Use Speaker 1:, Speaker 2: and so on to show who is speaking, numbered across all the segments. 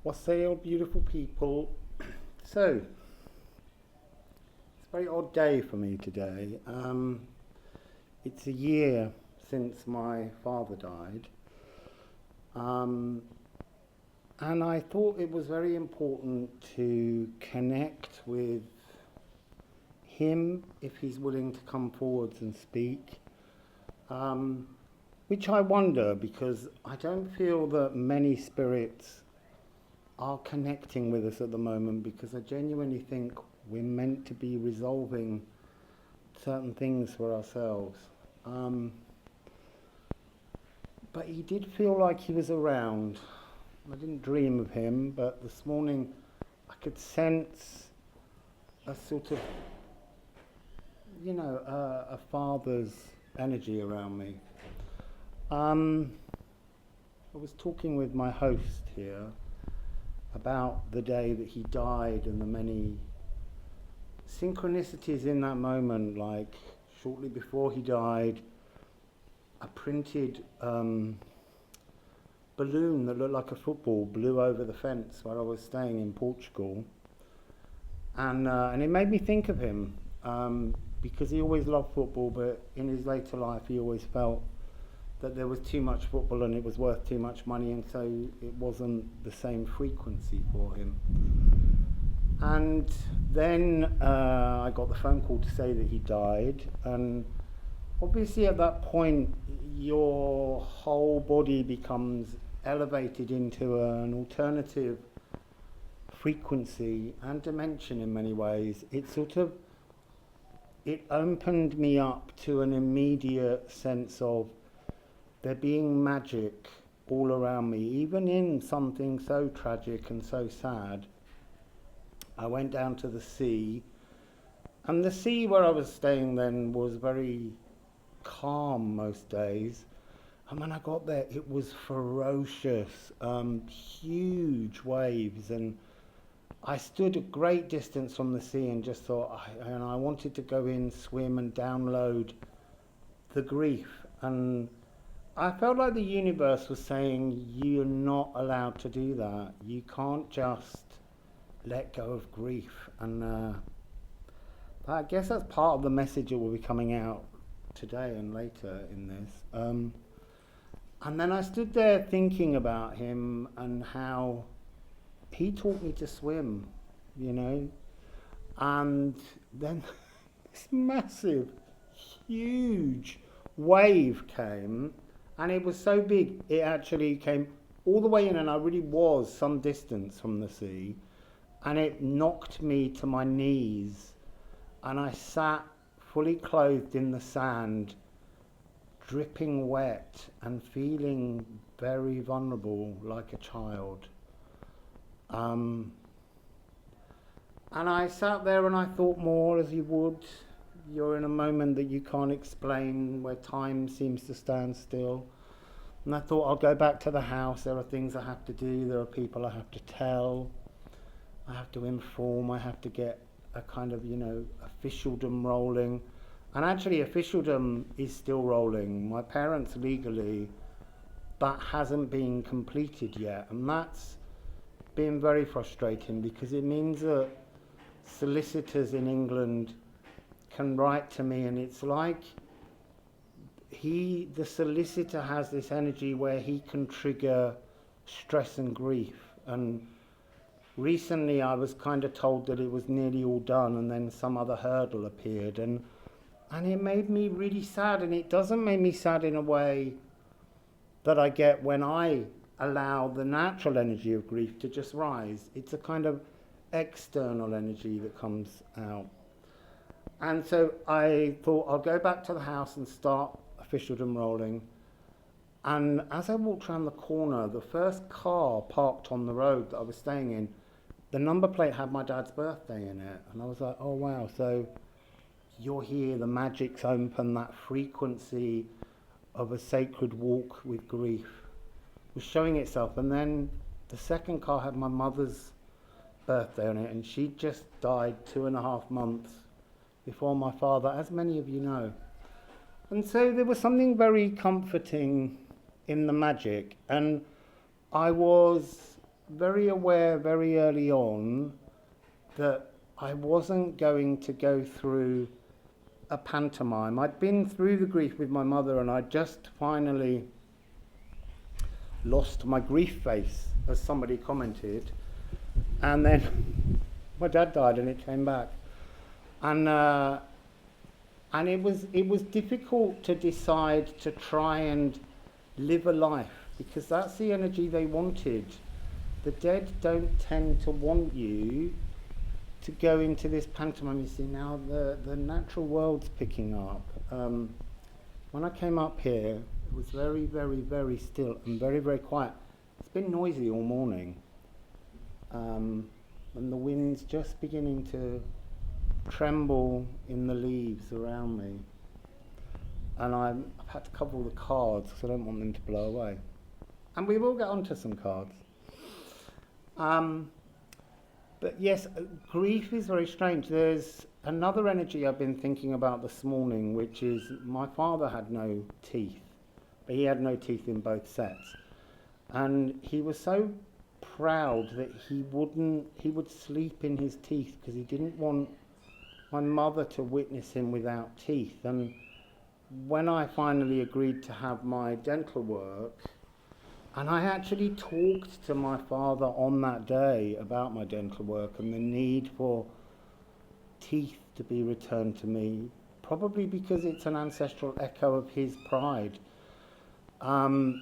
Speaker 1: Wassail Beautiful People. So, it's a very odd day for me today. It's a year since my father died. And I thought it was very important to connect with him if he's willing to come forwards and speak. Which I wonder, because I don't feel that many spirits are connecting with us at the moment, because I genuinely think we're meant to be resolving certain things for ourselves. But he did feel like he was around. I didn't dream of him, but this morning I could sense a sort of, a father's energy around me. I was talking with my host here about the day that he died and the many synchronicities in that moment, like shortly before he died, a printed balloon that looked like a football blew over the fence where I was staying in Portugal, and it made me think of him, because he always loved football, but in his later life he always felt that there was too much football and it was worth too much money, and so it wasn't the same frequency for him. And then I got the phone call to say that he died, and obviously at that point your whole body becomes elevated into an alternative frequency and dimension in many ways. It opened me up to an immediate sense of there being magic all around me, even in something so tragic and so sad. I went down to the sea, and the sea where I was staying then was very calm most days, and when I got there it was ferocious, huge waves, and I stood a great distance from the sea and just thought, I wanted to go in, swim and download the grief, and I felt like the universe was saying, you're not allowed to do that. You can't just let go of grief. And I guess that's part of the message that will be coming out today and later in this. And then I stood there thinking about him and how he taught me to swim, and then this massive, huge wave came. And it was so big, it actually came all the way in, and I really was some distance from the sea, and it knocked me to my knees, and I sat fully clothed in the sand, dripping wet and feeling very vulnerable, like a child. And I sat there and I thought more, as you would. You're in a moment that you can't explain, where time seems to stand still. And I thought, I'll go back to the house. There are things I have to do. There are people I have to tell. I have to inform. I have to get a kind of, officialdom rolling. And actually, officialdom is still rolling. My parents legally, that hasn't been completed yet. And that's been very frustrating, because it means that solicitors in England can write to me, and it's like the solicitor has this energy where he can trigger stress and grief. And recently I was kind of told that it was nearly all done, and then some other hurdle appeared, and it made me really sad. And it doesn't make me sad in a way that I get when I allow the natural energy of grief to just rise. It's a kind of external energy that comes out. And so I thought, I'll go back to the house and start officialdom rolling. And as I walked around the corner, the first car parked on the road that I was staying in, the number plate had my dad's birthday in it. And I was like, oh wow, so you're here, the magic's open, that frequency of a sacred walk with grief was showing itself. And then the second car had my mother's birthday on it, and she just died 2.5 months before my father, as many of you know. And so there was something very comforting in the magic, and I was very aware very early on that I wasn't going to go through a pantomime. I'd been through the grief with my mother, and I just finally lost my grief face, as somebody commented, and then my dad died and it came back. And it was difficult to decide to try and live a life, because that's the energy they wanted. The dead don't tend to want you to go into this pantomime. You see, now the natural world's picking up. When I came up here, it was very, very, very still and very, very quiet. It's been noisy all morning. And the wind's just beginning to tremble in the leaves around me. And I've had to cover all the cards because I don't want them to blow away. And we will get onto some cards. But yes, grief is very strange. There's another energy I've been thinking about this morning, which is my father had no teeth, but he had no teeth in both sets. And he was so proud that he would sleep in his teeth because he didn't want my mother to witness him without teeth. And when I finally agreed to have my dental work, and I actually talked to my father on that day about my dental work and the need for teeth to be returned to me, probably because it's an ancestral echo of his pride. And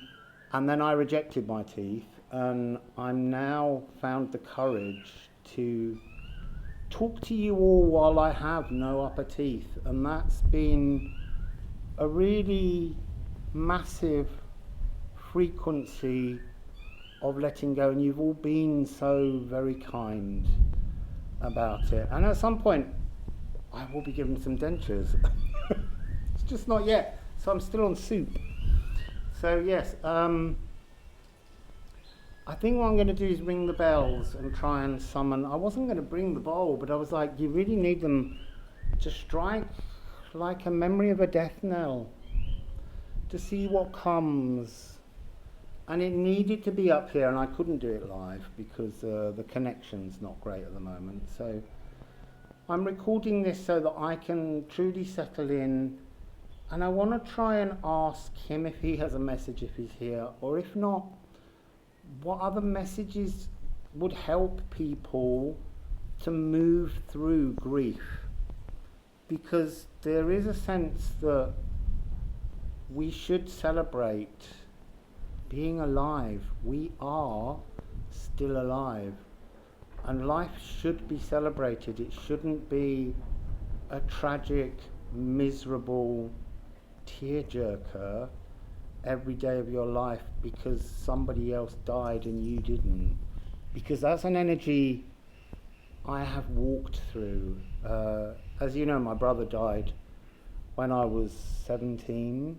Speaker 1: then I rejected my teeth, and I'm now found the courage to talk to you all while I have no upper teeth. And that's been a really massive frequency of letting go, and you've all been so very kind about it. And at some point I will be given some dentures. It's just not yet, so I'm still on soup. So yes, I think what I'm going to do is ring the bells and try and summon. I wasn't going to bring the bowl, but I was like, you really need them to strike like a memory of a death knell, to see what comes. And it needed to be up here, and I couldn't do it live because the connection's not great at the moment. So I'm recording this so that I can truly settle in, and I want to try and ask him if he has a message if he's here, or if not, what other messages would help people to move through grief. Because there is a sense that we should celebrate being alive. We are still alive, and life should be celebrated. It shouldn't be a tragic, miserable tearjerker every day of your life because somebody else died and you didn't, because that's an energy I have walked through. As you know, my brother died when I was 17.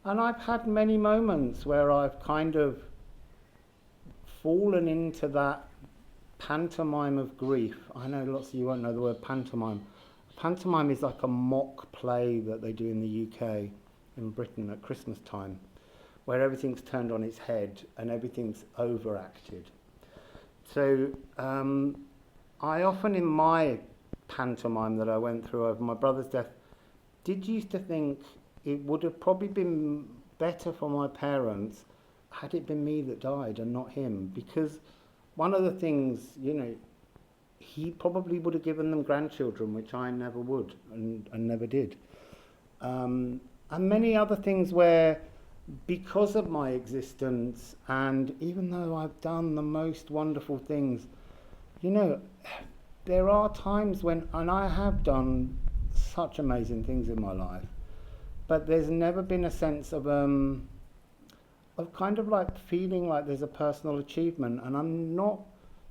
Speaker 1: And I've had many moments where I've kind of fallen into that pantomime of grief. I know lots of you won't know the word pantomime. Pantomime is like a mock play that they do in the UK, in Britain at Christmas time, where everything's turned on its head and everything's overacted. So I often, in my pantomime that I went through over my brother's death, did used to think it would have probably been better for my parents had it been me that died and not him, because one of the things, you know, he probably would have given them grandchildren, which I never would and never did. And many other things where, because of my existence, and even though I've done the most wonderful things, you know, there are times when, and I have done such amazing things in my life, but there's never been a sense of kind of like feeling like there's a personal achievement, and I'm not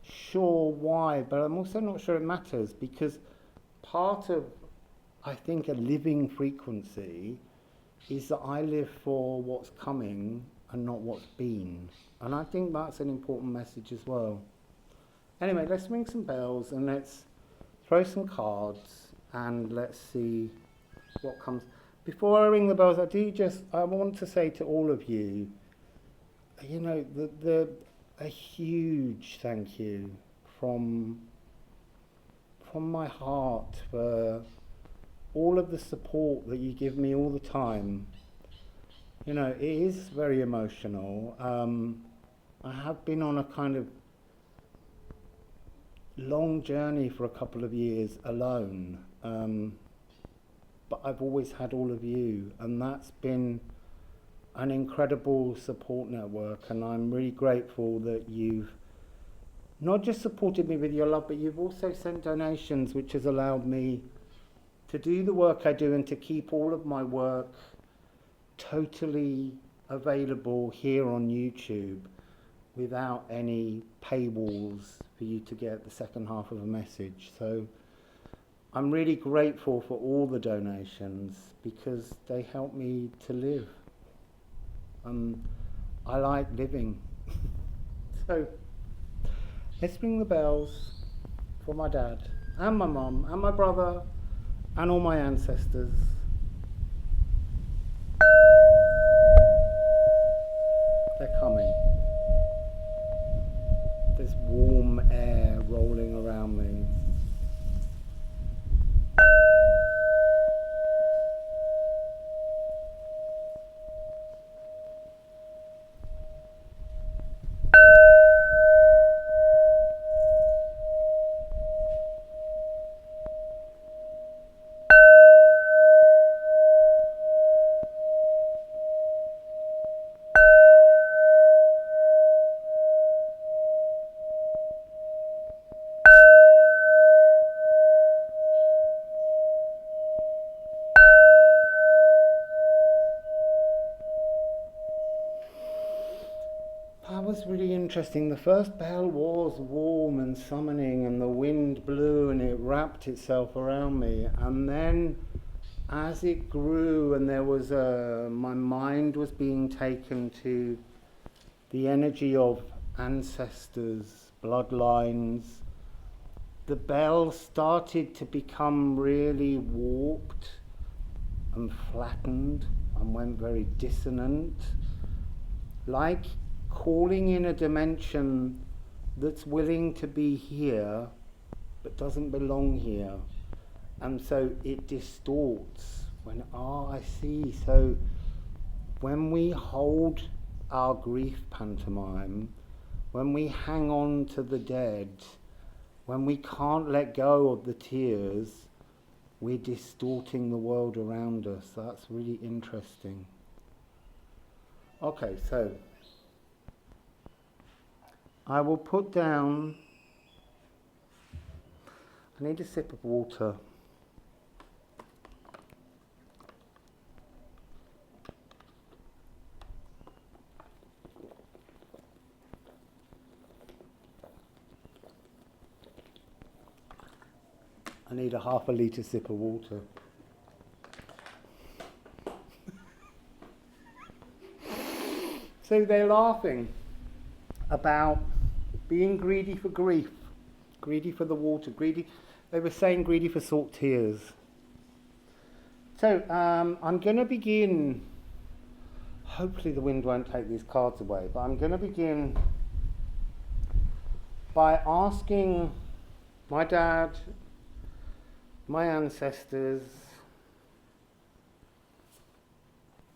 Speaker 1: sure why, but I'm also not sure it matters, because part of, I think, a living frequency is that I live for what's coming and not what's been, and I think that's an important message as well. Anyway, let's ring some bells and let's throw some cards and let's see what comes. Before I ring the bells, I want to say to all of you, you know, a huge thank you from my heart for all of the support that you give me all the time. You know, it is very emotional. I have been on a kind of long journey for a couple of years alone, but I've always had all of you, and that's been an incredible support network, and I'm really grateful that you've not just supported me with your love, but you've also sent donations, which has allowed me to do the work I do and to keep all of my work totally available here on YouTube without any paywalls for you to get the second half of a message. So I'm really grateful for all the donations because they help me to live. I like living. So let's ring the bells for my dad and my mum and my brother and all my ancestors. They're coming. There's warm air rolling around me. That was really interesting. The first bell was warm and summoning, and the wind blew and it wrapped itself around me. And then as it grew and there was my mind was being taken to the energy of ancestors, bloodlines, the bell started to become really warped and flattened and went very dissonant, like calling in a dimension that's willing to be here but doesn't belong here, and so it distorts when I see. So when we hold our grief pantomime, when we hang on to the dead, when we can't let go of the tears, we're distorting the world around us. That's really interesting. Okay, so I will put down, I need a sip of water. I need a half a litre sip of water. So they're laughing about being greedy for grief, greedy for the water, greedy. They were saying greedy for salt tears. So I'm going to begin, hopefully the wind won't take these cards away, but I'm going to begin by asking my dad, my ancestors,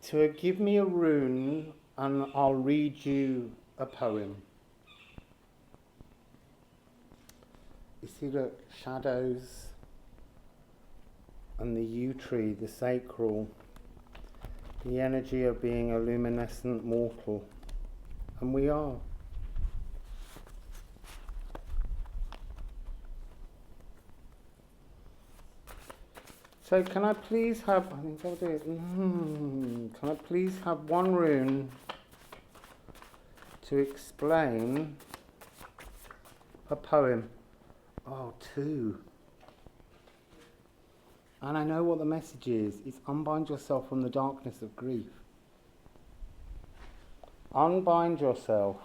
Speaker 1: to give me a rune and I'll read you a poem. You see, look, shadows and the yew tree, the sacral, the energy of being a luminescent mortal. And we are. So can I please have, I think I'll do it, can I please have one rune to explain a poem? Oh, two. And I know what the message is. It's unbind yourself from the darkness of grief. Unbind yourself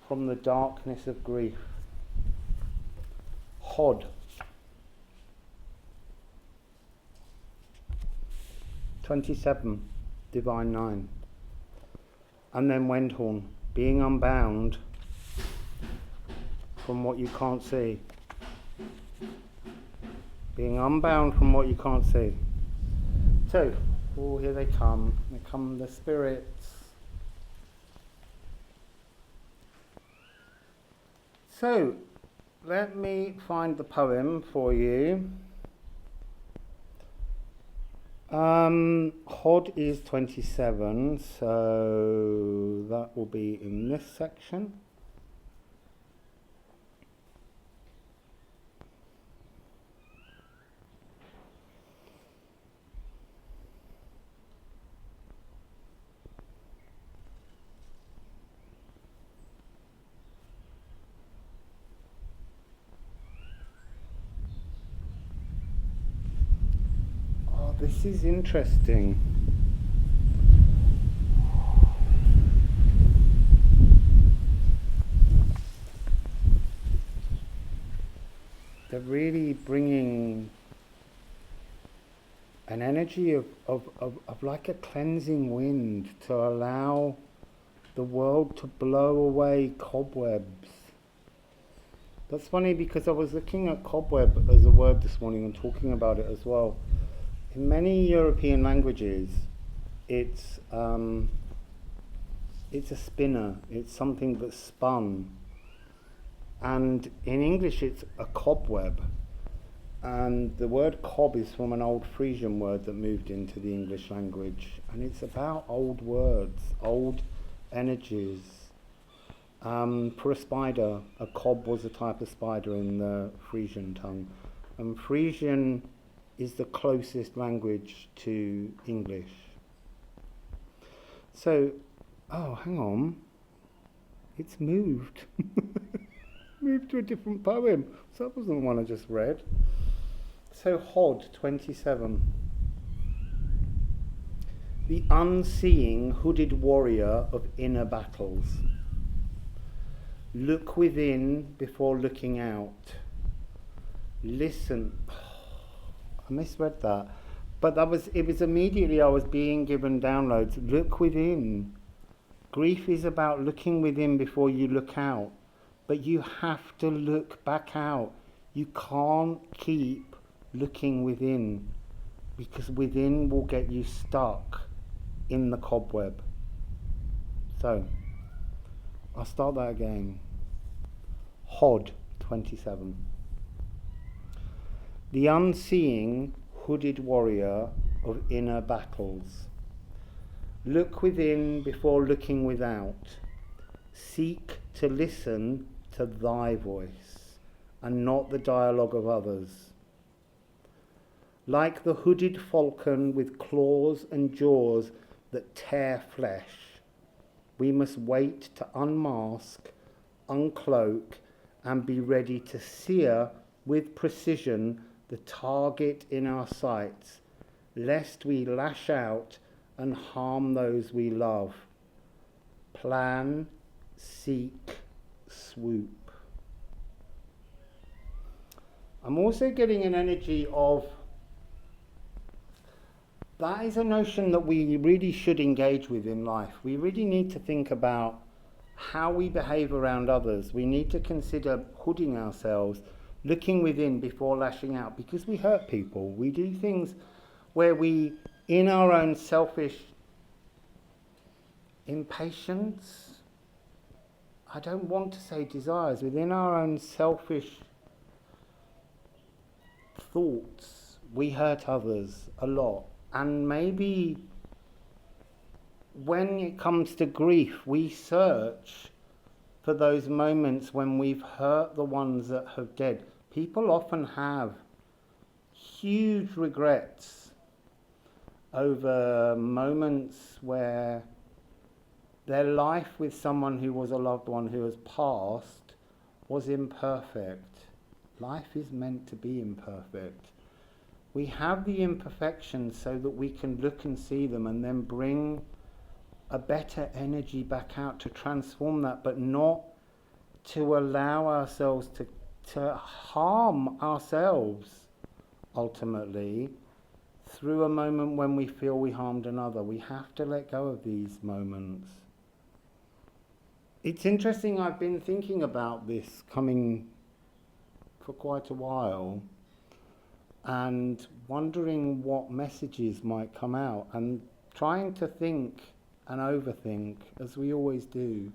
Speaker 1: from the darkness of grief. Hod. 27, Divine 9. And then Wendhorn, being unbound from what you can't see. Being unbound from what you can't see. So, oh, here they come. Here come the spirits. So, let me find the poem for you. Hod is 27, so that will be in this section. Oh, this is interesting. They're really bringing an energy of like a cleansing wind to allow the world to blow away cobwebs. That's funny because I was looking at cobweb as a word this morning and talking about it as well. In many European languages, it's a spinner. It's something that's spun. And in English, it's a cobweb. And the word cob is from an old Frisian word that moved into the English language. And it's about old words, old energies. For a spider, a cob was a type of spider in the Frisian tongue. And Frisian is the closest language to English. So, oh, hang on. It's moved. Moved to a different poem. So that wasn't the one I just read. So Hod 27. The unseeing hooded warrior of inner battles. Look within before looking out. Listen. I misread that. But it was immediately I was being given downloads. Look within. Grief is about looking within before you look out. But you have to look back out. You can't keep looking within, because within will get you stuck in the cobweb. So, I'll start that again. Hod 27. The unseeing hooded warrior of inner battles. Look within before looking without. Seek to listen to thy voice and not the dialogue of others. Like the hooded falcon with claws and jaws that tear flesh, we must wait to unmask, uncloak, and be ready to sear with precision the target in our sights, lest we lash out and harm those we love. Plan, seek, swoop. I'm also getting an energy of, that is a notion that we really should engage with in life. We really need to think about how we behave around others. We need to consider hooding ourselves, looking within before lashing out, because we hurt people. We do things where we, in our own selfish impatience, I don't want to say desires, within our own selfish thoughts, we hurt others a lot. And maybe when it comes to grief, we search for those moments when we've hurt the ones that have died. People often have huge regrets over moments where their life with someone who was a loved one who has passed was imperfect. Life is meant to be imperfect. We have the imperfections so that we can look and see them and then bring a better energy back out to transform that, but not to allow ourselves to harm ourselves ultimately through a moment when we feel we harmed another. We have to let go of these moments. It's interesting, I've been thinking about this coming for quite a while and wondering what messages might come out and trying to think and overthink as we always do.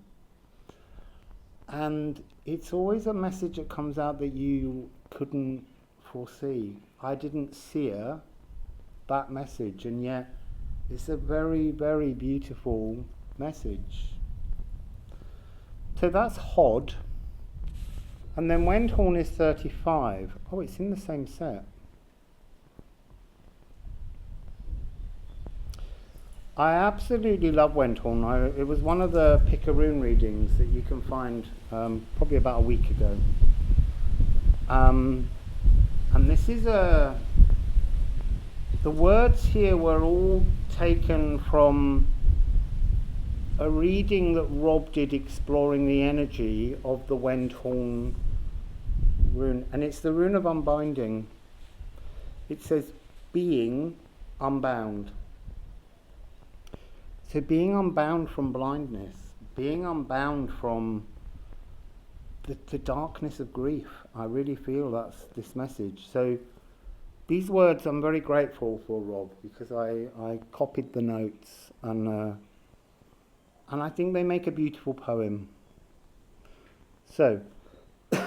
Speaker 1: And it's always a message that comes out that you couldn't foresee. I didn't sear that message, and yet it's a very, very beautiful message. So that's Hod. And then Wendhorn is 35. Oh, it's in the same set. I absolutely love Wendhorn. It was one of the Picaroon readings that you can find probably about a week ago. And this is the words here were all taken from a reading that Rob did exploring the energy of the Wendhorn rune. And it's the rune of unbinding. It says, being unbound. So being unbound from blindness, being unbound from the darkness of grief. I really feel that's this message. So these words I'm very grateful for, Rob, because I copied the notes and I think they make a beautiful poem. So, I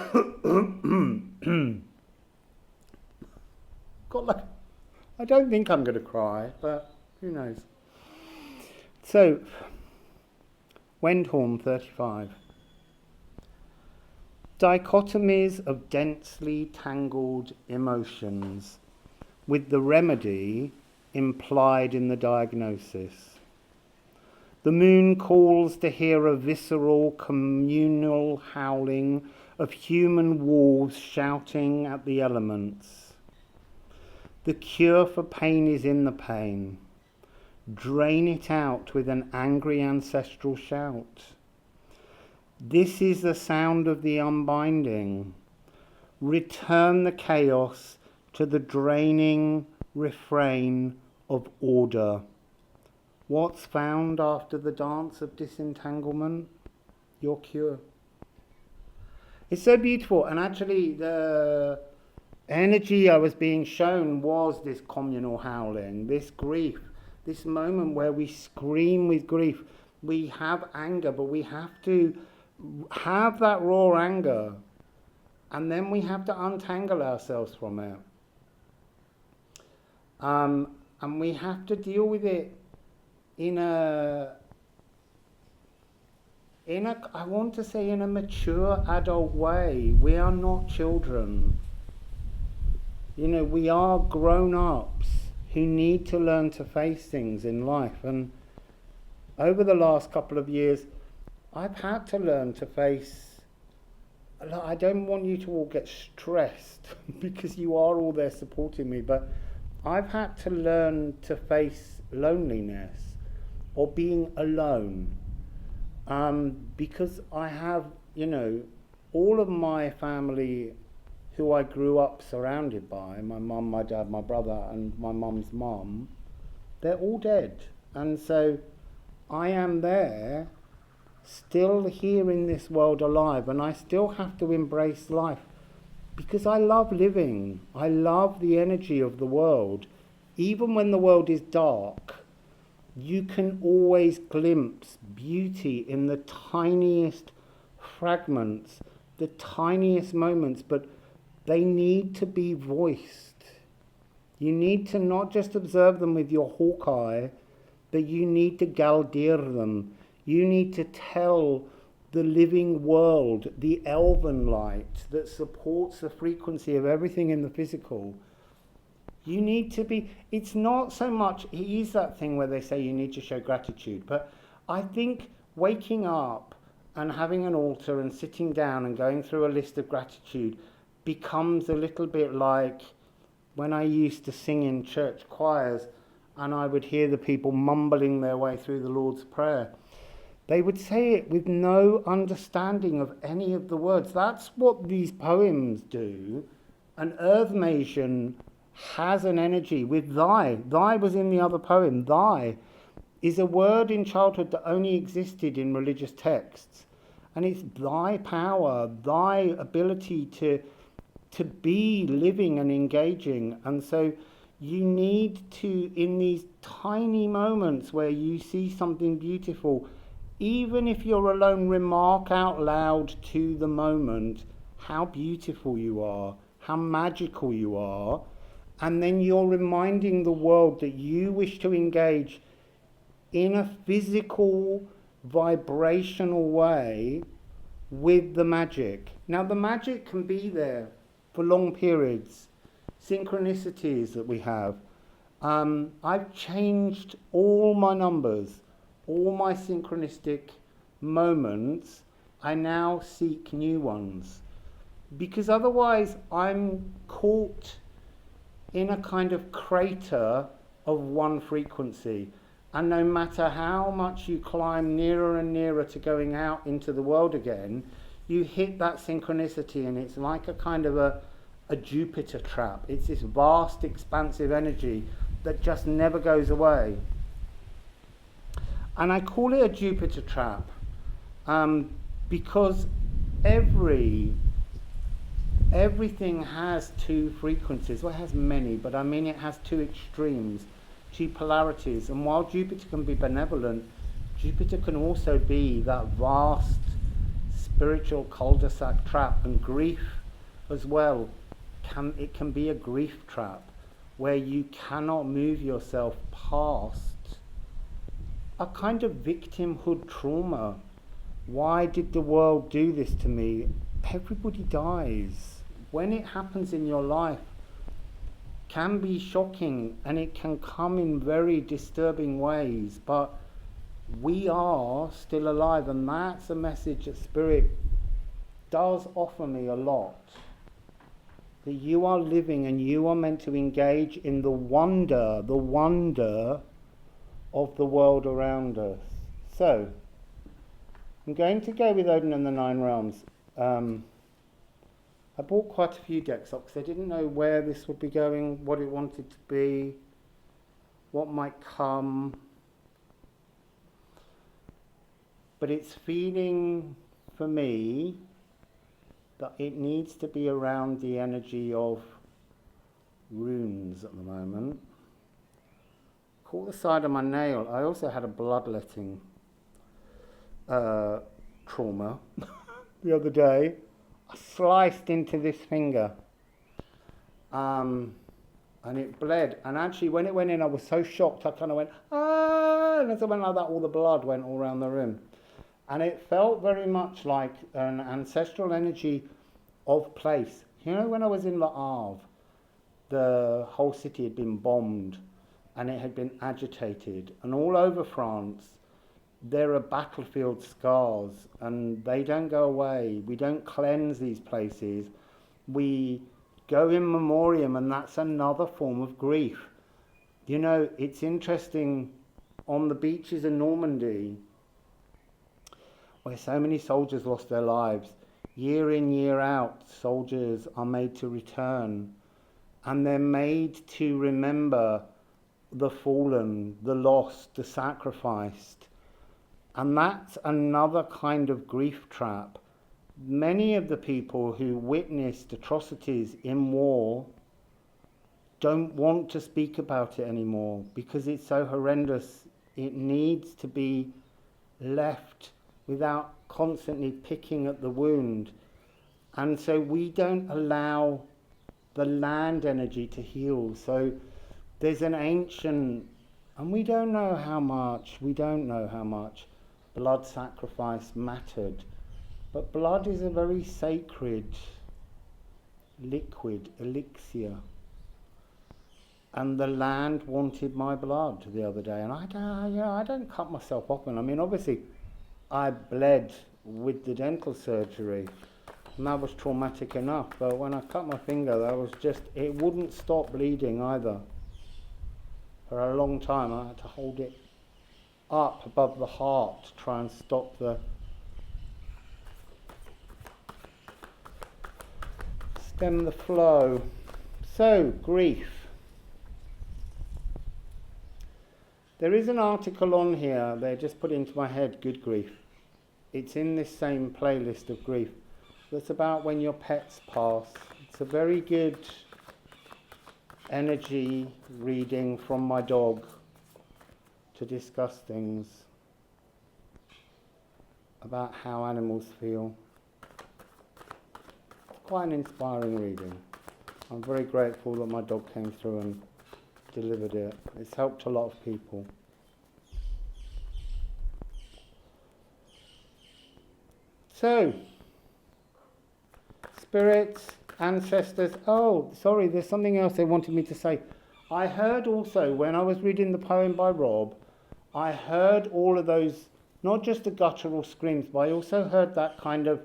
Speaker 1: don't think I'm going to cry, but who knows. So, Wendhorn 35. Dichotomies of densely tangled emotions, with the remedy implied in the diagnosis. The moon calls to hear a visceral, communal howling of human wolves shouting at the elements. The cure for pain is in the pain. Drain it out with an angry ancestral shout. This is the sound of the unbinding. Return the chaos to the draining refrain of order. What's found after the dance of disentanglement? Your cure. It's so beautiful, and actually the energy I was being shown was this communal howling, this grief, this moment where we scream with grief. We have anger, but we have to have that raw anger, and then we have to untangle ourselves from it. And we have to deal with it in a I want to say in a mature adult way. We are not children. You know, we are grown-ups who need to learn to face things in life. And over the last couple of years, I've had to learn to face, I don't want you to all get stressed because you are all there supporting me, but I've had to learn to face loneliness or being alone. Because I have, you know, all of my family who I grew up surrounded by, my mum, my dad, my brother, and my mum's mum, they're all dead. And so I am there, still here in this world alive, and I still have to embrace life because I love living. I love the energy of the world. Even when the world is dark, you can always glimpse beauty in the tiniest fragments, the tiniest moments, but they need to be voiced. You need to not just observe them with your hawk eye, but you need to galdir them. You need to tell the living world, the elven light that supports the frequency of everything in the physical. You need to be, it's not so much, it is that thing where they say you need to show gratitude, but I think waking up and having an altar and sitting down and going through a list of gratitude becomes a little bit like when I used to sing in church choirs and I would hear the people mumbling their way through the Lord's Prayer. They would say it with no understanding of any of the words. That's what these poems do. And Earthmation has an energy with thy. Thy was in the other poem. Thy is a word in childhood that only existed in religious texts. And it's thy power, thy ability to be living and engaging. And so you need to, in these tiny moments where you see something beautiful, even if you're alone, remark out loud to the moment how beautiful you are, how magical you are. And then you're reminding the world that you wish to engage in a physical, vibrational way with the magic. Now, the magic can be there for long periods, synchronicities that we have. I've changed all my numbers, all my synchronistic moments. I now seek new ones, because otherwise I'm caught in a kind of crater of one frequency. And no matter how much you climb nearer and nearer to going out into the world again, you hit that synchronicity, and it's like a kind of a Jupiter trap. It's this vast, expansive energy that just never goes away. And I call it a Jupiter trap because everything has two frequencies. Well, it has many, but I mean it has two extremes, two polarities. And while Jupiter can be benevolent, Jupiter can also be that vast spiritual cul-de-sac trap. And grief as well, it can be a grief trap where you cannot move yourself past a kind of victimhood trauma. Why did the world do this to me? Everybody dies. When it happens in your life, can be shocking, and it can come in very disturbing ways, but we are still alive, and that's a message that Spirit does offer me a lot. That you are living and you are meant to engage in the wonder of the world around us. So, I'm going to go with Odin and the Nine Realms. I bought quite a few decks up because I didn't know where this would be going, what it wanted to be, what might come. But it's feeling for me that it needs to be around the energy of runes at the moment. Caught the side of my nail. I also had a bloodletting trauma the other day. I sliced into this finger and it bled, and actually when it went in I was so shocked I kind of went ah, and as I went like that all the blood went all around the room, and it felt very much like an ancestral energy of place. You know, when I was in Le Havre, the whole city had been bombed and it had been agitated, and all over France there are battlefield scars, and they don't go away. We don't cleanse these places. We go in memoriam, and that's another form of grief. You know, it's interesting, on the beaches in Normandy, where so many soldiers lost their lives, year in, year out, soldiers are made to return, and they're made to remember the fallen, the lost, the sacrificed. And that's another kind of grief trap. Many of the people who witnessed atrocities in war don't want to speak about it anymore because it's so horrendous. It needs to be left without constantly picking at the wound. And so we don't allow the land energy to heal. So there's an ancient, and we don't know how much blood sacrifice mattered. But blood is a very sacred liquid, elixir. And the land wanted my blood the other day. And I don't cut myself open. I mean, obviously, I bled with the dental surgery. And that was traumatic enough. But when I cut my finger, that was just, it wouldn't stop bleeding either. For a long time, I had to hold it up above the heart to try and stop the stem the flow. So, grief. There is an article on here, they just put into my head, good grief. it's in this same playlist of grief. That's about when your pets pass. It's a very good energy reading from my dog to discuss things about how animals feel. It's quite an inspiring reading. I'm very grateful that my dog came through and delivered it. It's helped a lot of people. So, spirits, ancestors. Oh, sorry, there's something else they wanted me to say. I heard also, when I was reading the poem by Rob, I heard all of those, not just the guttural screams, but I also heard that kind of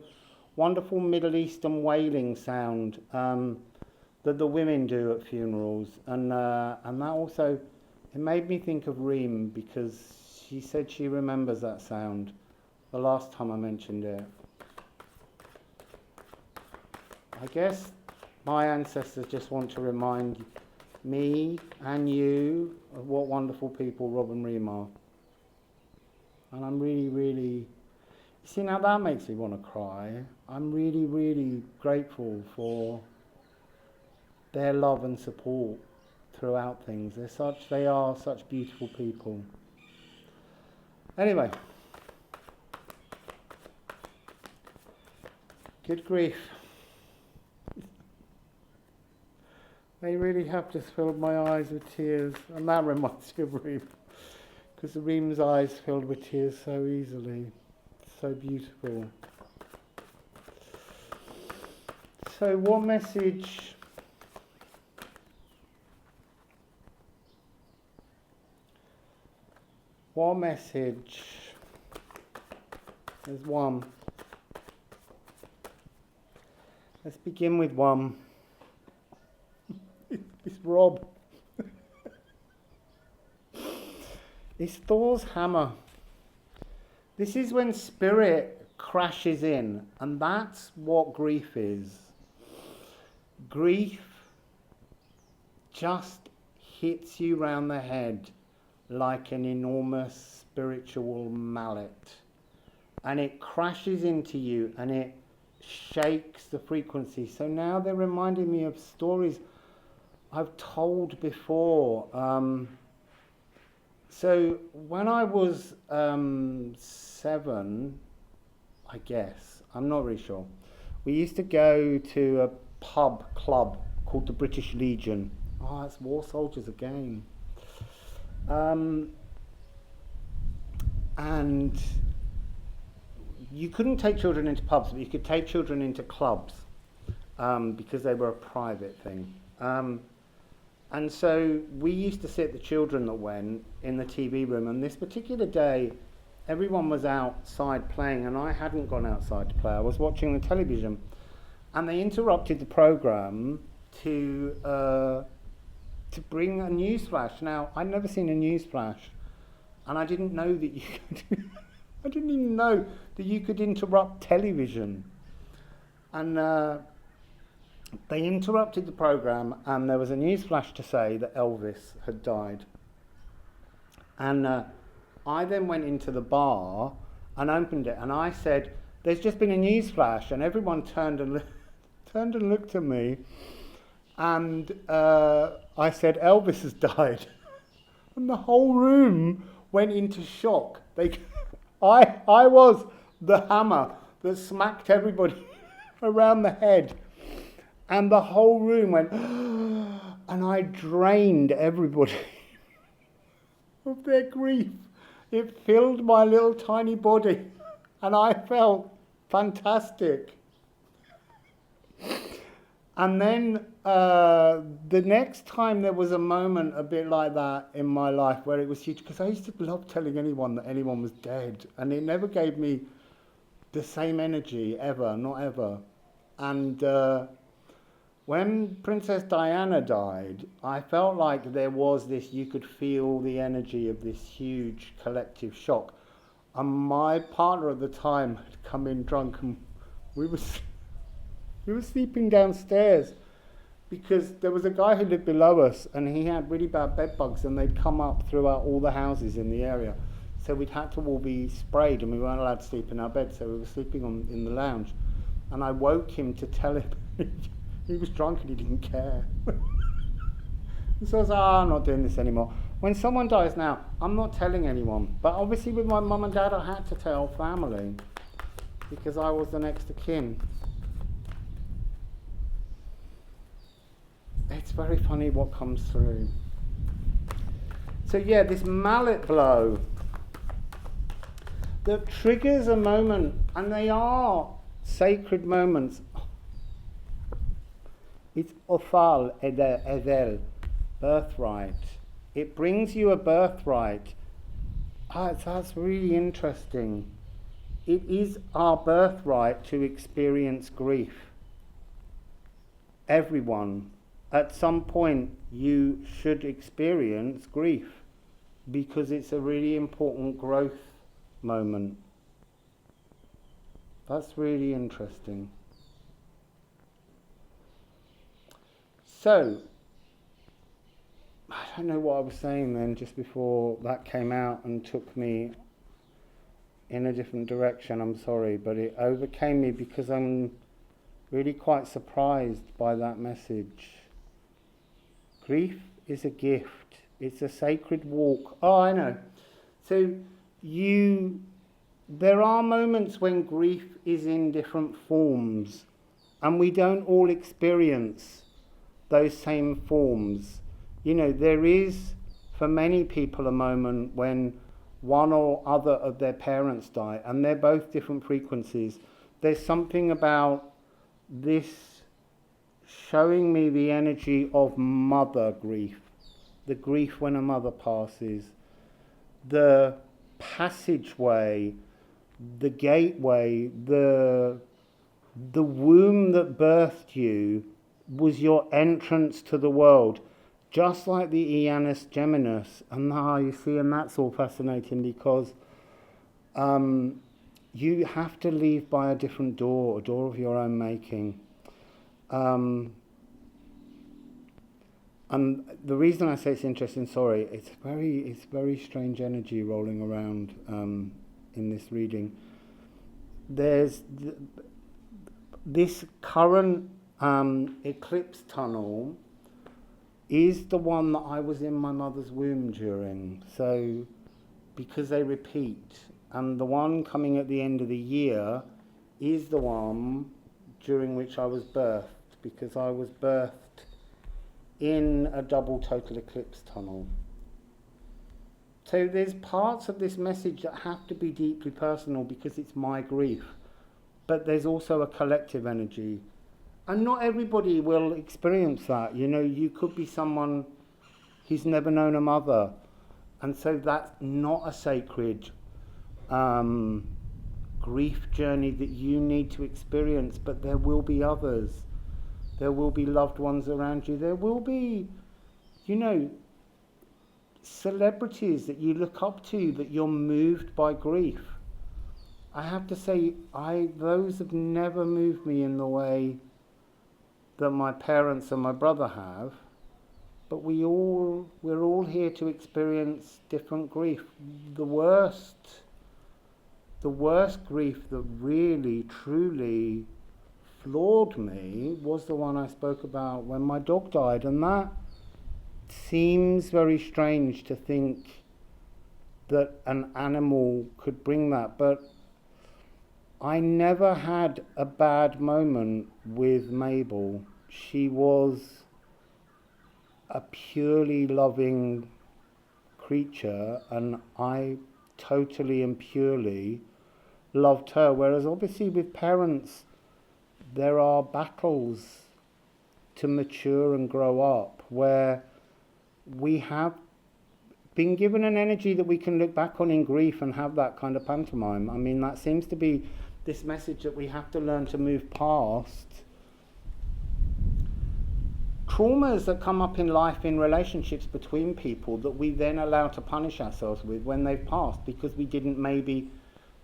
Speaker 1: wonderful Middle Eastern wailing sound that the women do at funerals. And that also, it made me think of Reem, because she said she remembers that sound the last time I mentioned it. I guess my ancestors just want to remind me and you of what wonderful people Rob and Reem are. And I'm really, really... You see, now that makes me want to cry. I'm really, really grateful for their love and support throughout things. They are such beautiful people. Anyway. Good grief. They really have just filled my eyes with tears, and that reminds me of Reem, because Reem's eyes filled with tears so easily, so beautiful. So what message there's one. Let's begin with one. It's Rob. It's Thor's hammer. This is when spirit crashes in, and that's what grief is. Grief just hits you round the head like an enormous spiritual mallet, and it crashes into you and it shakes the frequency. So now they're reminding me of stories I've told before. So when I was 7, I guess, I'm not really sure, we used to go to a club called the British Legion. Oh, it's war soldiers again. And you couldn't take children into pubs, but you could take children into clubs because they were a private thing. And so we used to sit the children that went in the TV room, and this particular day everyone was outside playing and I hadn't gone outside to play. I was watching the television, and they interrupted the programme to bring a news flash. Now, I'd never seen a news flash, and I didn't know that you could I didn't even know that you could interrupt television. And they interrupted the programme, and there was a news flash to say that Elvis had died. And I then went into the bar and opened it, and I said, "There's just been a news flash," and everyone turned and looked at me, and I said, "Elvis has died," and the whole room went into shock. I was the hammer that smacked everybody around the head. And the whole room went, and I drained everybody of their grief. It filled my little tiny body, and I felt fantastic. And then the next time there was a moment a bit like that in my life where it was huge, because I used to love telling anyone that anyone was dead, and it never gave me the same energy ever, not ever. And when Princess Diana died, I felt like there was this, you could feel the energy of this huge collective shock. And my partner at the time had come in drunk, and we were sleeping downstairs because there was a guy who lived below us, and he had really bad bed bugs, and they'd come up throughout all the houses in the area. so we'd had to all be sprayed, and we weren't allowed to sleep in our bed, so we were sleeping in the lounge. And I woke him to tell him he was drunk and he didn't care. So I was like, I'm not doing this anymore. When someone dies now, I'm not telling anyone. But obviously with my mum and dad, I had to tell family because I was the next of kin. It's very funny what comes through. So yeah, this mallet blow that triggers a moment, and they are sacred moments. It's Ophal Edel, birthright. It brings you a birthright. That's really interesting. It is our birthright to experience grief. Everyone, at some point, you should experience grief because it's a really important growth moment. That's really interesting. So, I don't know what I was saying then just before that came out and took me in a different direction. I'm sorry, but it overcame me because I'm really quite surprised by that message. Grief is a gift. It's a sacred walk. Oh, I know. So there are moments when grief is in different forms, and we don't all experience those same forms. You know, there is, for many people, a moment when one or other of their parents die, and they're both different frequencies. There's something about this showing me the energy of mother grief, the grief when a mother passes, the passageway, the gateway, the womb that birthed you was your entrance to the world. Just like the Janus Geminus, and you see, and that's all fascinating because you have to leave by a different door, a door of your own making. And the reason I say it's interesting, sorry, it's very strange energy rolling around in this reading. There's this current eclipse tunnel is the one that I was in my mother's womb during. So, because they repeat, and the one coming at the end of the year is the one during which I was birthed, because I was birthed in a double total eclipse tunnel. So there's parts of this message that have to be deeply personal because it's my grief, but there's also a collective energy. And not everybody will experience that. You know, you could be someone who's never known a mother, and so that's not a sacred grief journey that you need to experience, but there will be others. There will be loved ones around you. There will be, you know, celebrities that you look up to that you're moved by grief. I have to say, those have never moved me in the way that my parents and my brother have, but we're all here to experience different grief. The worst grief that really, truly floored me was the one I spoke about when my dog died, and that seems very strange to think that an animal could bring that, but I never had a bad moment with Mabel. She was a purely loving creature, and I totally and purely loved her. Whereas obviously with parents, there are battles to mature and grow up, where we have been given an energy that we can look back on in grief and have that kind of pantomime. I mean, that seems to be this message that we have to learn to move past traumas that come up in life in relationships between people that we then allow to punish ourselves with when they've passed because we didn't maybe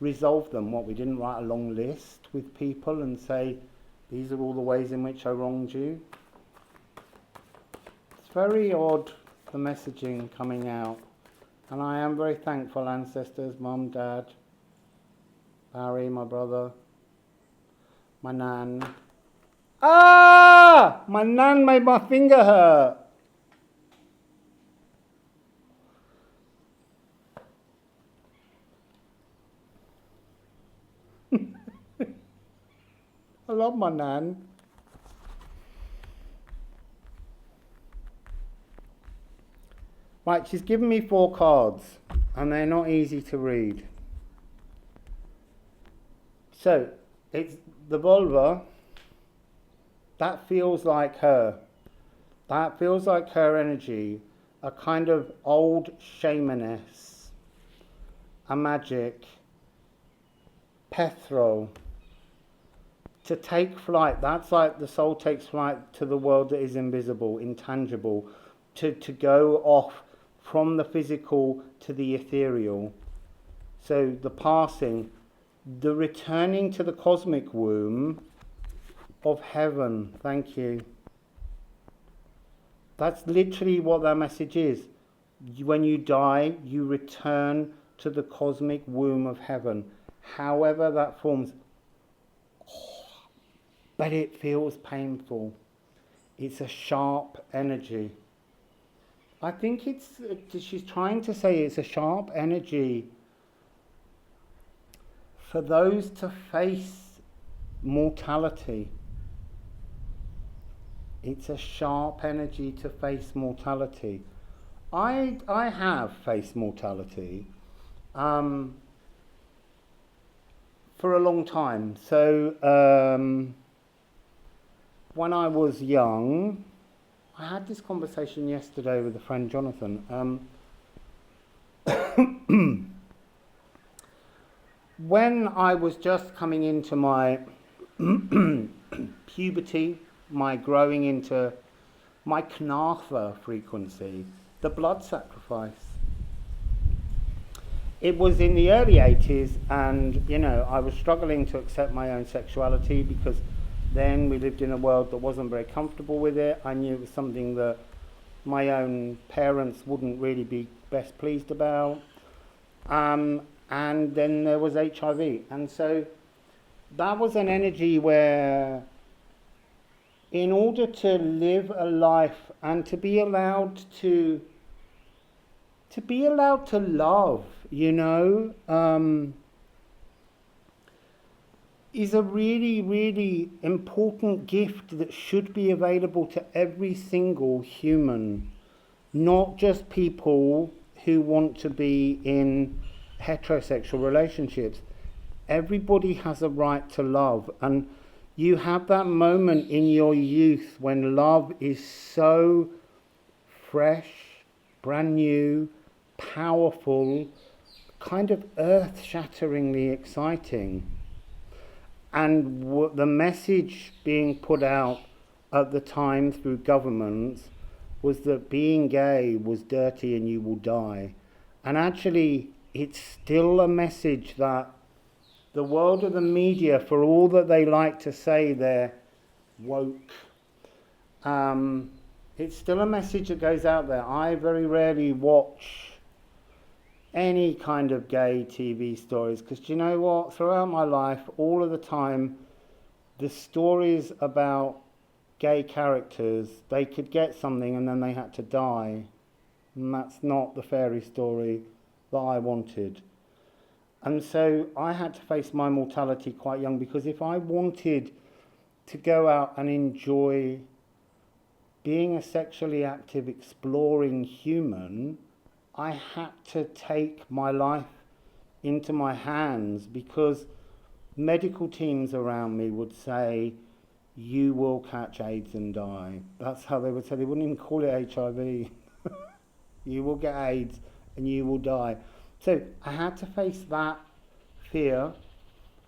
Speaker 1: resolve them. We didn't write a long list with people and say, these are all the ways in which I wronged you. It's very odd, the messaging coming out And I am very thankful, ancestors, Mum, Dad, Barry, my brother, my nan. Ah! My nan made my finger hurt. I love my nan. Right, she's given me 4 cards, and they're not easy to read. So, it's the vulva. That feels like her. That feels like her energy, a kind of old shamaness, a magic, Pethro. To take flight, that's like the soul takes flight to the world that is invisible, intangible, to go off from the physical to the ethereal. So the passing, the returning to the cosmic womb of heaven. Thank you. That's literally what that message is. When you die, you return to the cosmic womb of heaven, however that forms. But it feels painful. It's a sharp energy. I think she's trying to say it's a sharp energy for those to face mortality. It's a sharp energy to face mortality. I have faced mortality for a long time. So when I was young, I had this conversation yesterday with a friend, Jonathan. When I was just coming into my puberty, my growing into my Knartha frequency, the blood sacrifice. It was in the early 80s, and I was struggling to accept my own sexuality because then we lived in a world that wasn't very comfortable with it. I knew it was something that my own parents wouldn't really be best pleased about. And then there was HIV. And so that was an energy where, in order to live a life and to be allowed to love, is a really, really important gift that should be available to every single human, not just people who want to be in heterosexual relationships. Everybody has a right to love, and you have that moment in your youth when love is so fresh, brand new, powerful, kind of earth-shatteringly exciting. And the message being put out at the time through governments was that being gay was dirty and you will die. And actually, it's still a message that the world of the media, for all that they like to say they're woke, it's still a message that goes out there. I very rarely watch any kind of gay TV stories, because do you know what? Throughout my life, all of the time, the stories about gay characters, they could get something and then they had to die. And that's not the fairy story that I wanted. And so I had to face my mortality quite young, because if I wanted to go out and enjoy being a sexually active, exploring human, I had to take my life into my hands, because medical teams around me would say, you will catch AIDS and die. That's how they would say. They wouldn't even call it HIV. You will get AIDS and you will die. So I had to face that fear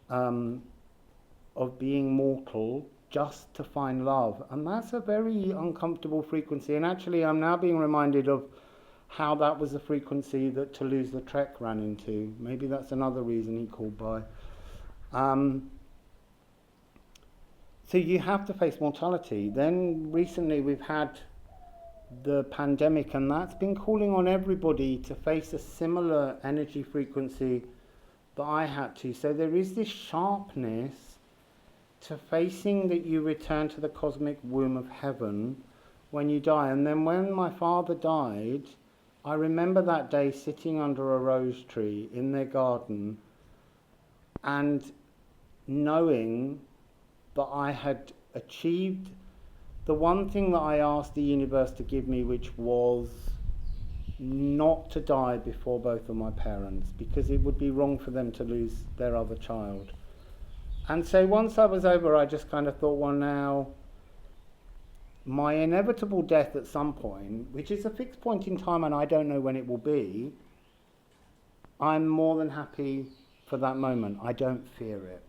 Speaker 1: of being mortal just to find love. And that's a very uncomfortable frequency. And actually, I'm now being reminded of how that was the frequency that Toulouse-Lautrec ran into. Maybe that's another reason he called by. So you have to face mortality. Then recently we've had the pandemic, and that's been calling on everybody to face a similar energy frequency that I had to. So there is this sharpness to facing that you return to the cosmic womb of heaven when you die. And then when my father died, I remember that day sitting under a rose tree in their garden and knowing that I had achieved the one thing that I asked the universe to give me, which was not to die before both of my parents, because it would be wrong for them to lose their other child. And so once I was over, I just kind of thought, well, now my inevitable death at some point, which is a fixed point in time and I don't know when it will be, I'm more than happy for that moment. I don't fear it.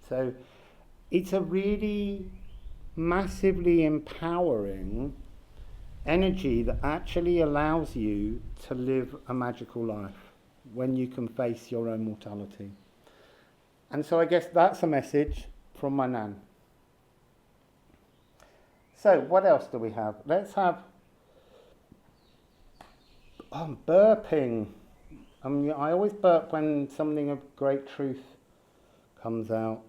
Speaker 1: So it's a really massively empowering energy that actually allows you to live a magical life when you can face your own mortality. And so I guess that's a message from my nan. So what else do we have? Let's have burping. I always burp when something of great truth comes out.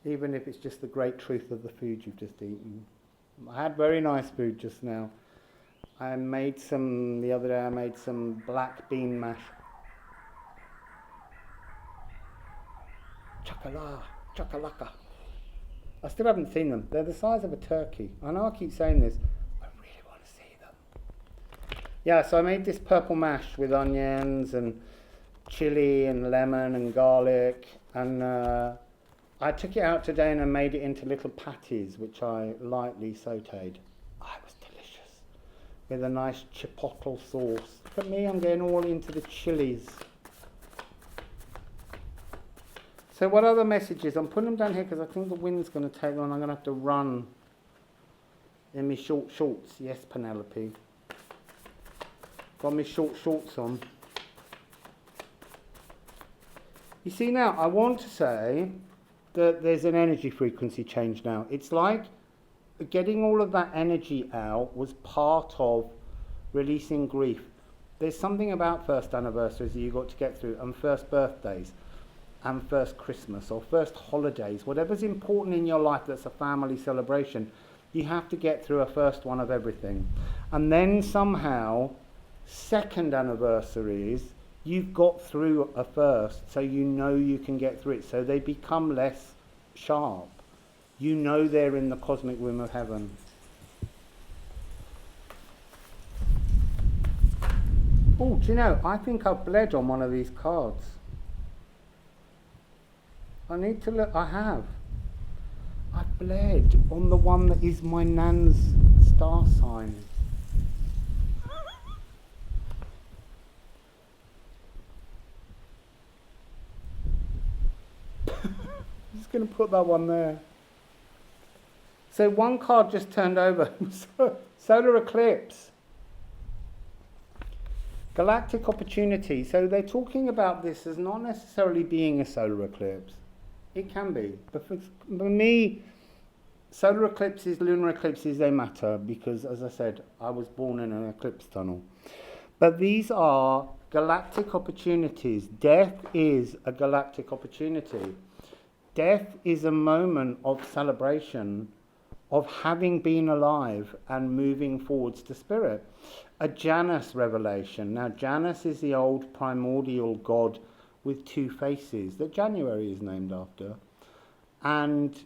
Speaker 1: Even if it's just the great truth of the food you've just eaten. I had very nice food just now. The other day I made some black bean mash. Chakalaka. I still haven't seen them. They're the size of a turkey. I know I keep saying this. I really want to see them. Yeah, so I made this purple mash with onions and chili and lemon and garlic, and I took it out today and I made it into little patties, which I lightly sautéed. Oh, it was delicious. With a nice chipotle sauce. Look at me, I'm getting all into the chilies. So what other messages? I'm putting them down here because I think the wind's going to take long. I'm going to have to run in my short shorts. Yes, Penelope. Got my short shorts on. You see now, I want to say that there's an energy frequency change now. It's like getting all of that energy out was part of releasing grief. There's something about first anniversaries that you've got to get through, and first birthdays, and first Christmas, or first holidays, whatever's important in your life that's a family celebration, you have to get through a first one of everything. And then somehow, second anniversaries, you've got through a first, so you know you can get through it. So they become less sharp. You know they're in the cosmic womb of heaven. Oh, do you know, I think I've bled on one of these cards. I need to look. I have. I bled on the one that is my nan's star sign. I'm just going to put that one there. So one card just turned over. Solar eclipse. Galactic opportunity. So they're talking about this as not necessarily being a solar eclipse. It can be. But for me, solar eclipses, lunar eclipses, they matter because, as I said, I was born in an eclipse tunnel. But these are galactic opportunities. Death is a galactic opportunity. Death is a moment of celebration of having been alive and moving forwards to spirit. A Janus revelation. Now, Janus is the old primordial god with two faces that January is named after. And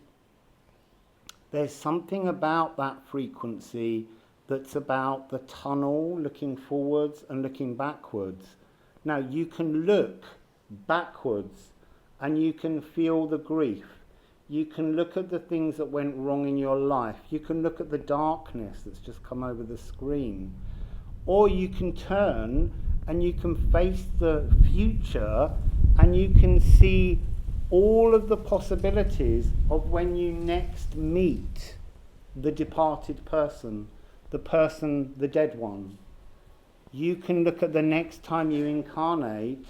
Speaker 1: there's something about that frequency that's about the tunnel, looking forwards and looking backwards. Now, you can look backwards and you can feel the grief. You can look at the things that went wrong in your life. You can look at the darkness that's just come over the screen. Or you can turn and you can face the future and you can see all of the possibilities of when you next meet the departed person, the dead one. You can look at the next time you incarnate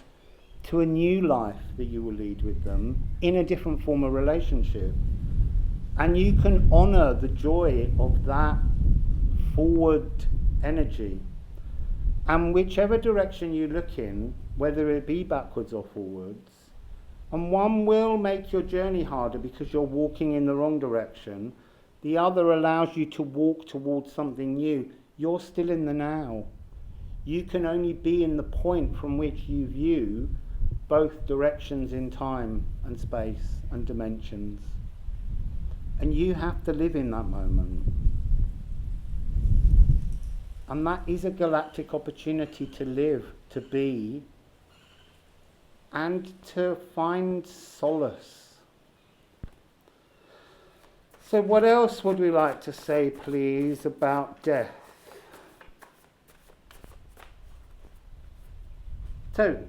Speaker 1: to a new life that you will lead with them in a different form of relationship. And you can honour the joy of that forward energy. And whichever direction you look in, whether it be backwards or forwards, and one will make your journey harder because you're walking in the wrong direction, the other allows you to walk towards something new. You're still in the now. You can only be in the point from which you view both directions in time and space and dimensions. And you have to live in that moment. And that is a galactic opportunity to live, to be, and to find solace. So what else would we like to say, please, about death? So,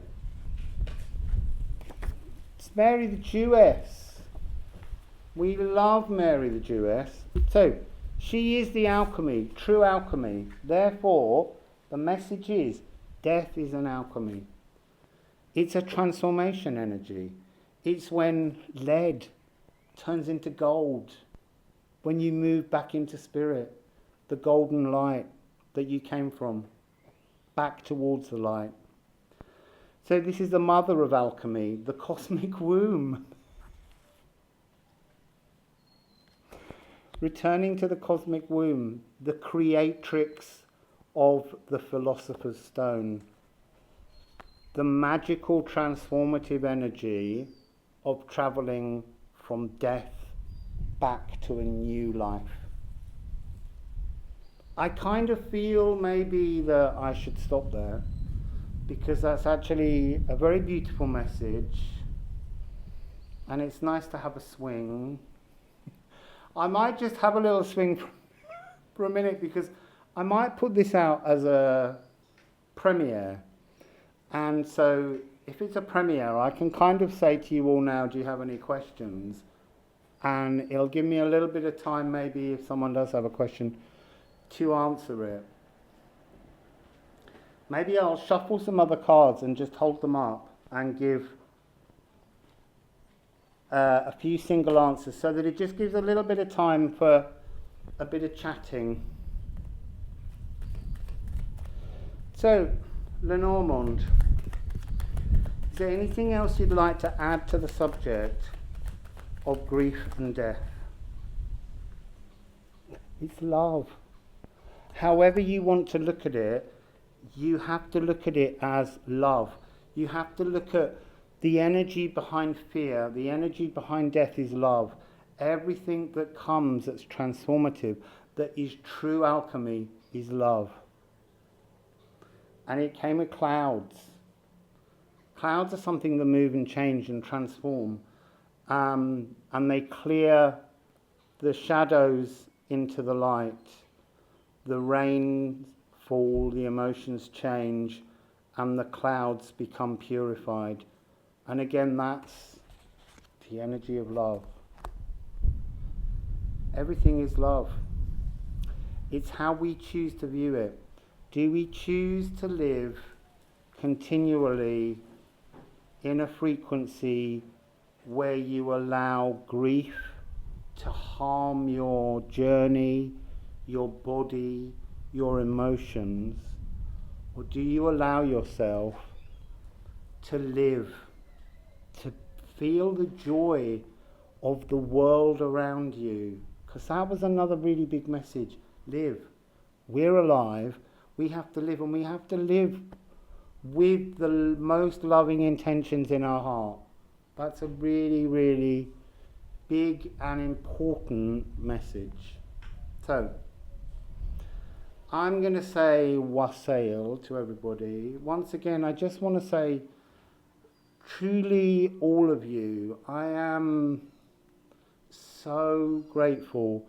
Speaker 1: it's Mary the Jewess. We love Mary the Jewess. So, she is the alchemy, true alchemy. Therefore, the message is, death is an alchemy. It's a transformation energy. It's when lead turns into gold. When you move back into spirit, the golden light that you came from, back towards the light. So this is the mother of alchemy, the cosmic womb. Returning to the cosmic womb, the creatrix of the philosopher's stone. The magical transformative energy of travelling from death back to a new life. I kind of feel maybe that I should stop there, because that's actually a very beautiful message, and it's nice to have a swing. I might just have a little swing for a minute, because I might put this out as a premiere. And so if it's a premiere, I can kind of say to you all now, do you have any questions? And it'll give me a little bit of time, maybe if someone does have a question, to answer it. Maybe I'll shuffle some other cards and just hold them up and give a few single answers, so that it just gives a little bit of time for a bit of chatting. So, Lenormand, is there anything else you'd like to add to the subject of grief and death? It's love. However you want to look at it, you have to look at it as love. You have to look at the energy behind fear. The energy behind death is love. Everything that comes that's transformative, that is true alchemy, is love. And it came with clouds. Clouds are something that move and change and transform. And they clear the shadows into the light. The rain fall, the emotions change, and the clouds become purified. And again, that's the energy of love. Everything is love. It's how we choose to view it. Do we choose to live continually in a frequency where you allow grief to harm your journey, your body, your emotions? Or do you allow yourself to live, to feel the joy of the world around you? Because that was another really big message. Live. We're alive. We have to live, and we have to live with the most loving intentions in our heart. That's a really, really big and important message. So, I'm going to say wassail to everybody. Once again, I just want to say, truly, all of you, I am so grateful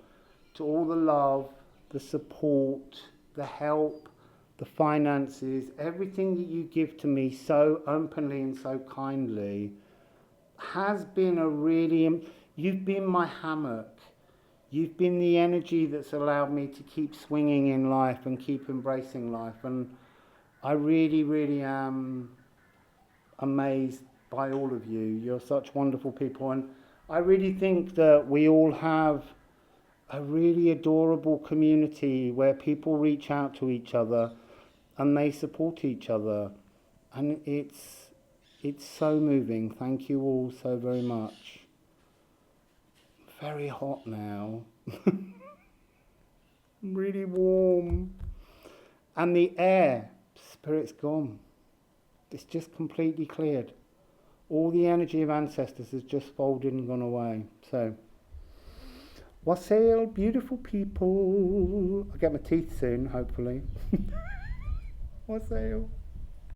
Speaker 1: to all the love, the support, the help, the finances, everything that you give to me so openly and so kindly has been a really, you've been my hammock. You've been the energy that's allowed me to keep swinging in life and keep embracing life. And I really, really am amazed by all of you. You're such wonderful people. And I really think that we all have a really adorable community where people reach out to each other and they support each other, and it's so moving. Thank you all so very much. Very hot now. Really warm. And the air, spirit's gone. It's just completely cleared. All the energy of ancestors has just folded and gone away. So, wassail, beautiful people. I'll get my teeth soon, hopefully. Wassail.